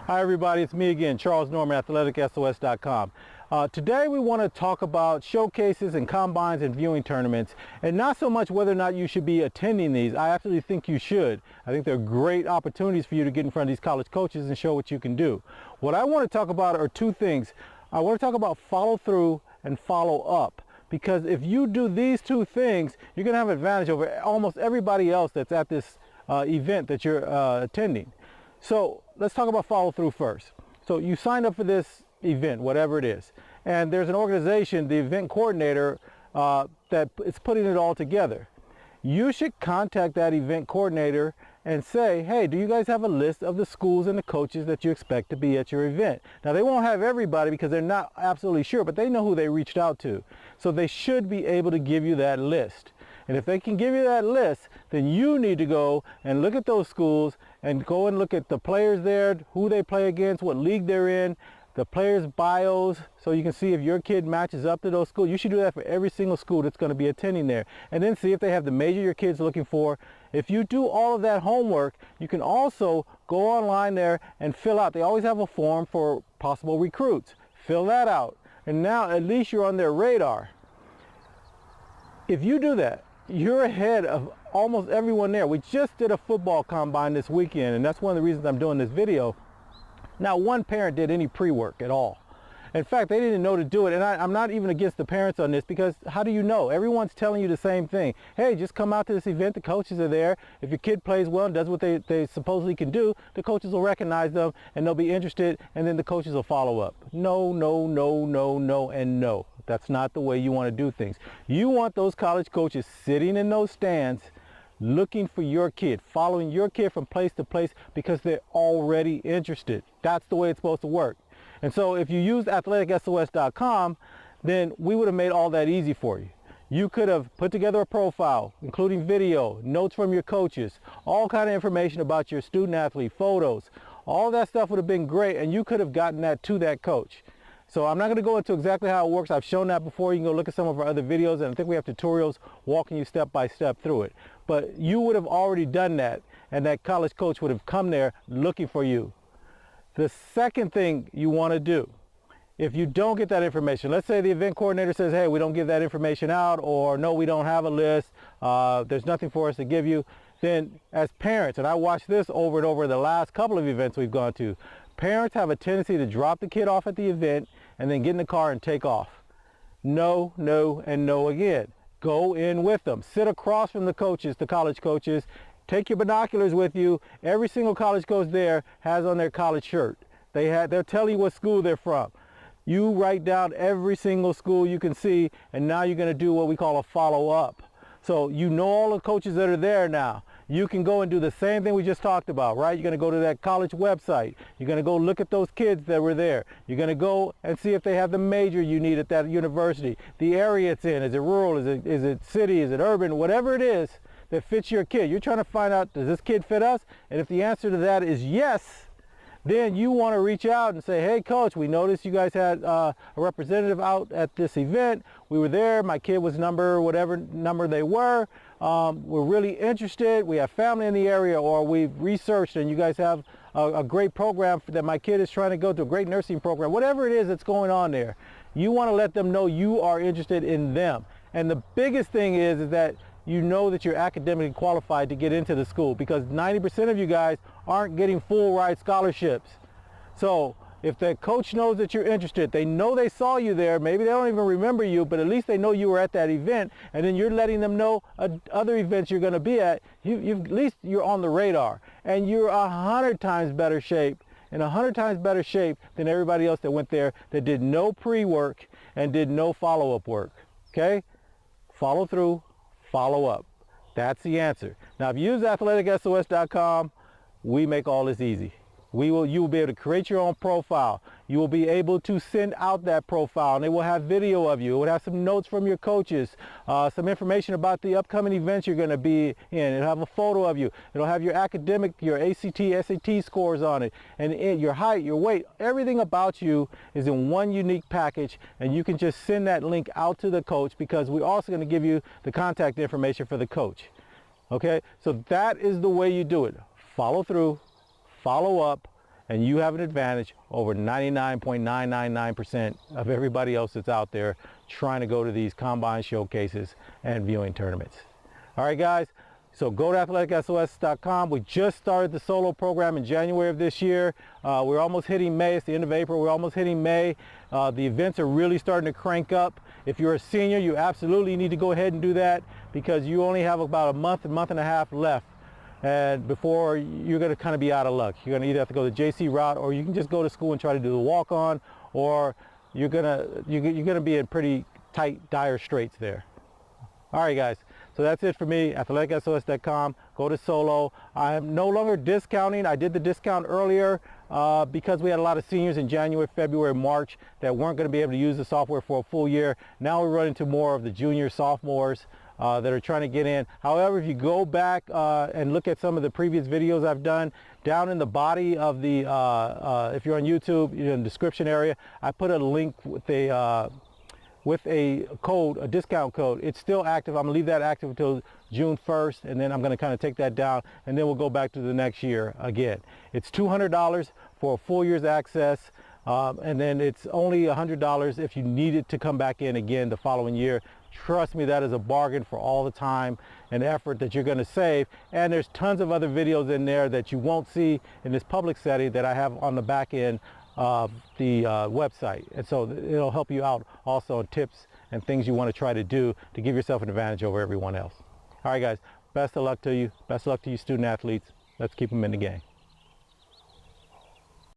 Hi everybody, it's me again, Charles Norman, AthleticSOS.com. Today we want to talk about showcases and combines and viewing tournaments, and not so much whether or not you should be attending these. I absolutely think you should. I think they're great opportunities for you to get in front of these college coaches and show what you can do. What I want to talk about are two things. I want to talk about follow through and follow up. Because if you do these two things, you're going to have an advantage over almost everybody else that's at this event that you're attending. So let's talk about follow through first. So you signed up for this event, whatever it is, and there's an organization, the event coordinator, that is putting it all together. You should contact that event coordinator and say, hey, do you guys have a list of the schools and the coaches that you expect to be at your event? Now, they won't have everybody because they're not absolutely sure, but they know who they reached out to. So they should be able to give you that list. And if they can give you that list, then you need to go and look at those schools and go and look at the players there, who they play against, what league they're in, the players' bios, so you can see if your kid matches up to those schools. You should do that for every single school that's going to be attending there. And then see if they have the major your kid's looking for. If you do all of that homework, you can also go online there and fill out. They always have a form for possible recruits. Fill that out. And now at least you're on their radar. If you do that, you're ahead of almost everyone there. We just did a football combine this weekend, and that's one of the reasons I'm doing this video. Now, one parent did any pre-work at all. In fact, they didn't know to do it, and I'm not even against the parents on this, because how do you know? Everyone's telling you the same thing. Hey, just come out to this event. The coaches are there. If your kid plays well and does what they supposedly can do, the coaches will recognize them, and they'll be interested, and then the coaches will follow up. No, no, no, no, no, and no. That's not the way you want to do things. You want those college coaches sitting in those stands looking for your kid, following your kid from place to place because they're already interested. That's the way it's supposed to work. And so if you use AthleticSOS.com, then we would have made all that easy for you. You could have put together a profile, including video, notes from your coaches, all kind of information about your student athlete, photos. All that stuff would have been great, and you could have gotten that to that coach. So I'm not going to go into exactly how it works. I've shown that before. You can go look at some of our other videos, and I think we have tutorials walking you step by step through it. But you would have already done that, and that college coach would have come there looking for you. The second thing you want to do, if you don't get that information, let's say the event coordinator says, hey, we don't give that information out, or no, we don't have a list, there's nothing for us to give you, then as parents, and I watched this over and over the last couple of events we've gone to, parents have a tendency to drop the kid off at the event and then get in the car and take off. No, no, and no again. Go in with them. Sit across from the coaches, the college coaches. Take your binoculars with you. Every single college coach there has on their college shirt. They'll tell you what school they're from. You write down every single school you can see, and now you're going to do what we call a follow-up. So you know all the coaches that are there now. You can go and do the same thing we just talked about, right? You're going to go to that college website. You're going to go look at those kids that were there. You're going to go and see if they have the major you need at that university, the area it's in. Is it rural? Is it city? Is it urban? Whatever it is that fits your kid. You're trying to find out, does this kid fit us? And if the answer to that is yes, then you want to reach out and say, hey, coach, we noticed you guys had a representative out at this event. We were there. My kid was whatever number they were. We're really interested. We have family in the area, or we've researched and you guys have a great program that my kid is trying to go to, a great nursing program. Whatever it is that's going on there, you want to let them know you are interested in them. And the biggest thing is that you know that you're academically qualified to get into the school, because 90% of you guys aren't getting full ride scholarships. So if the coach knows that you're interested, they know they saw you there, maybe they don't even remember you, but at least they know you were at that event, and then you're letting them know other events you're going to be at, at least you're on the radar, and you're 100 times better shape, in 100 times better shape than everybody else that went there that did no pre-work and did no follow-up work. Okay? Follow through. Follow up. That's the answer. Now, if you use AthleticSOS.com, we make all this easy. You will be able to create your own profile. You will be able to send out that profile, and it will have video of you. It will have some notes from your coaches, some information about the upcoming events you're going to be in. It'll have a photo of you. It'll have your academic, your ACT, SAT scores on it, and your height, your weight. Everything about you is in one unique package, and you can just send that link out to the coach, because we're also going to give you the contact information for the coach. Okay, so that is the way you do it. Follow through, follow up, and you have an advantage over 99.999% of everybody else that's out there trying to go to these combine showcases and viewing tournaments. All right, guys. So go to athleticsos.com. We just started the solo program in January of this year. We're almost hitting May. It's the end of April. We're almost hitting May. The events are really starting to crank up. If you're a senior, you absolutely need to go ahead and do that because you only have about a month and a half left. And before you're going to kind of be out of luck. You're going to either have to go the JC route, or you can just go to school and try to do the walk-on, or you're going to be in pretty tight, dire straits there. All right, guys. So that's it for me, athleticsos.com. Go to solo. I am no longer discounting. I did the discount earlier because we had a lot of seniors in January, February, March that weren't going to be able to use the software for a full year. Now we're running into more of the junior sophomores that are trying to get in. However, if you go back and look at some of the previous videos I've done, down in the body of the, if you're on YouTube, in the description area, I put a link with a code, a discount code. It's still active. I'm gonna leave that active until June 1st, and then I'm gonna kind of take that down, and then we'll go back to the next year again. It's $200 for a full year's access, and then it's only $100 if you need it to come back in again the following year. Trust me, that is a bargain for all the time and effort that you're gonna save. And there's tons of other videos in there that you won't see in this public setting that I have on the back end of the website, and so it'll help you out also on tips and things you want to try to do to give yourself an advantage over everyone else. All right, guys, best of luck to you. Best of luck to you student athletes. Let's keep them in the game.